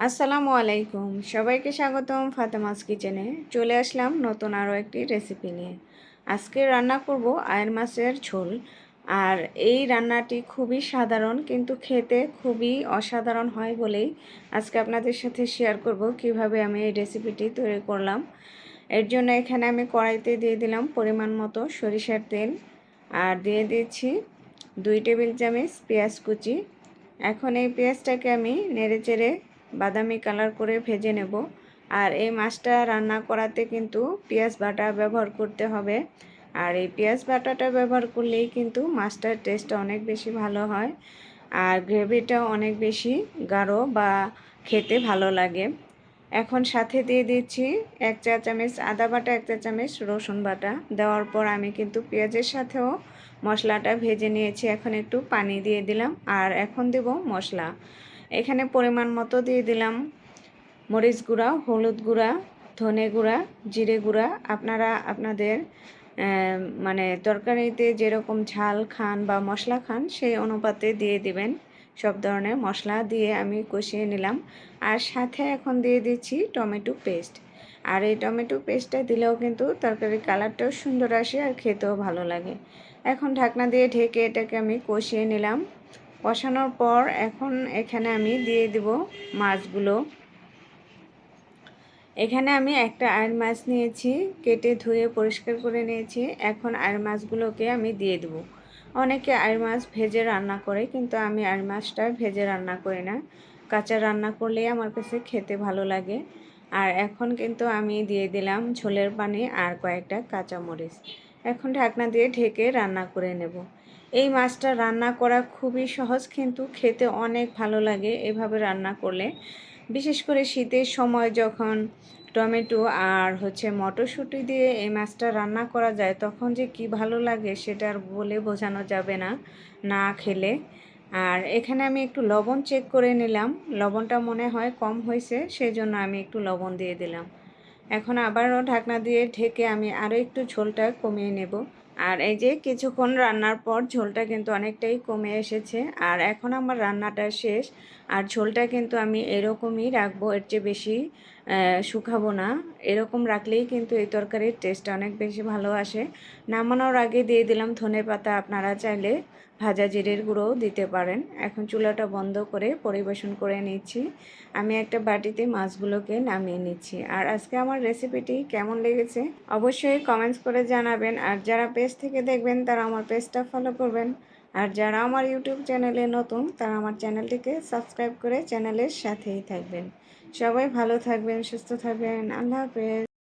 আসসালামু আলাইকুম, সবাইকে স্বাগতম ফাতেমাস কিচেনে। চলে আসলাম নতুন আরও একটি রেসিপি নিয়ে। আজকে রান্না করব আয়ের মাছের ঝোল। আর এই রান্নাটি খুবই সাধারণ কিন্তু খেতে খুবই অসাধারণ হয় বলেই আজকে আপনাদের সাথে শেয়ার করব কিভাবে আমি এই রেসিপিটি তৈরি করলাম। এর জন্য এখানে আমি কড়াইতে দিয়ে দিলাম পরিমাণ মতো সরিষার তেল, আর দিয়ে দিয়েছি 2 টেবিল চামচ পেঁয়াজ কুচি। এখন এই পেঁয়াজটাকে আমি নেড়েচেড়ে বাদামি কালার করে ভেজে নেব। আর এই মাছটা রান্না করাতে কিন্তু পেঁয়াজ বাটা ব্যবহার করতে হবে। আর এই পেঁয়াজ বাটাটা ব্যবহার করলেই কিন্তু মাছটার টেস্টটা অনেক বেশি ভালো হয়, আর গ্রেভিটাও অনেক বেশি গাঢ় বা খেতে ভালো লাগে। এখন সাথে দিয়ে দিচ্ছি 1 চা চামচ আদা বাটা, 1 চা চামচ রসুন বাটা। দেওয়ার পর আমি কিন্তু পেঁয়াজের সাথেও মশলাটা ভেজে নিয়েছি। এখন একটু পানি দিয়ে দিলাম, আর এখন দেব মশলা। এখানে পরিমাণ মতো দিয়ে দিলাম মরিচ গুঁড়া, হলুদ গুঁড়া, ধনে গুঁড়া, জিরে গুঁড়া। আপনারা আপনাদের মানে তরকারিতে যেরকম ঝাল খান বা মশলা খান সেই অনুপাতে দিয়ে দিবেন। সব ধরনের মশলা দিয়ে আমি কষিয়ে নিলাম। আর সাথে এখন দিয়ে দিচ্ছি টমেটো পেস্ট। আর এই টমেটো পেস্টটা দিলেও কিন্তু তরকারির কালারটাও সুন্দর আসে আর খেতেও ভালো লাগে। এখন ঢাকনা দিয়ে ঢেকে এটাকে আমি কষিয়ে নিলাম। কষানোর পর এখন এখানে আমি দিয়ে দেব মাছগুলো। এখানে আমি একটা আয়ের মাছ নিয়েছি, কেটে ধুয়ে পরিষ্কার করে নিয়েছি। এখন আয়ের মাছগুলোকে আমি দিয়ে দেব। অনেকে আয়ের মাছ ভেজে রান্না করে, কিন্তু আমি আয়ের মাছটা ভেজে রান্না করি না, কাঁচা রান্না করলেই আমার কাছে খেতে ভালো লাগে। আর এখন কিন্তু আমি দিয়ে দিলাম ঝোলের পানি আর কয়েকটা কাঁচামরিচ। এখন ঢাকনা দিয়ে ঢেকে রান্না করে নেব। এই মাছটা রান্না করা খুবই সহজ, কিন্তু খেতে অনেক ভালো লাগে এভাবে রান্না করলে। বিশেষ করে শীতের সময় যখন টমেটো আর মটরশুঁটি দিয়ে এই মাছটা রান্না করা যায়, তখন যে কি ভালো লাগে সেটা আর বলে বোঝানো যাবে না, না খেলে। আর এখানে আমি একটু লবণ চেক করে নিলাম, লবণটা মনে হয় কম হয়েছে, সেই জন্য আমি একটু লবণ দিয়ে দিলাম। এখন আবারও ঢাকনা দিয়ে ঢেকে আমি আরও একটু ঝোলটা কমিয়ে নেব। আর এই যে কিছুক্ষণ রান্নার পর ঝোলটা কিন্তু অনেকটাই কমে এসেছে। আর এখন আমার রান্নাটা শেষ। আর ঝোলটা কিন্তু আমি এরকমই রাখবো, এর চেয়ে বেশি শুকাবো না। এরকম রাখলেই কিন্তু এই তরকারির টেস্টটা অনেক বেশি ভালো আসে। নামানোর আগে দিয়ে দিলাম ধনেপাতা, আপনারা চাইলে ভাজা জিরের গুঁড়োও দিতে পারেন। এখন চুলাটা বন্ধ করে পরিবেশন করে নিচ্ছি। আমি একটা বাটিতে মাছগুলোকে নামিয়ে নিচ্ছি। আর আজকে আমার রেসিপিটি কেমন লেগেছে অবশ্যই কমেন্টস করে জানাবেন। আর যারা পেজ থেকে দেখবেন তারা আমার পেজটা ফলো করবেন। আর যারা আমার ইউটিউব চ্যানেলে নতুন তারা আমার চ্যানেলটিকে সাবস্ক্রাইব করে চ্যানেলের সাথেই থাকবেন। সবাই ভালো থাকবেন, সুস্থ থাকবেন। আল্লাহ হাফেজ।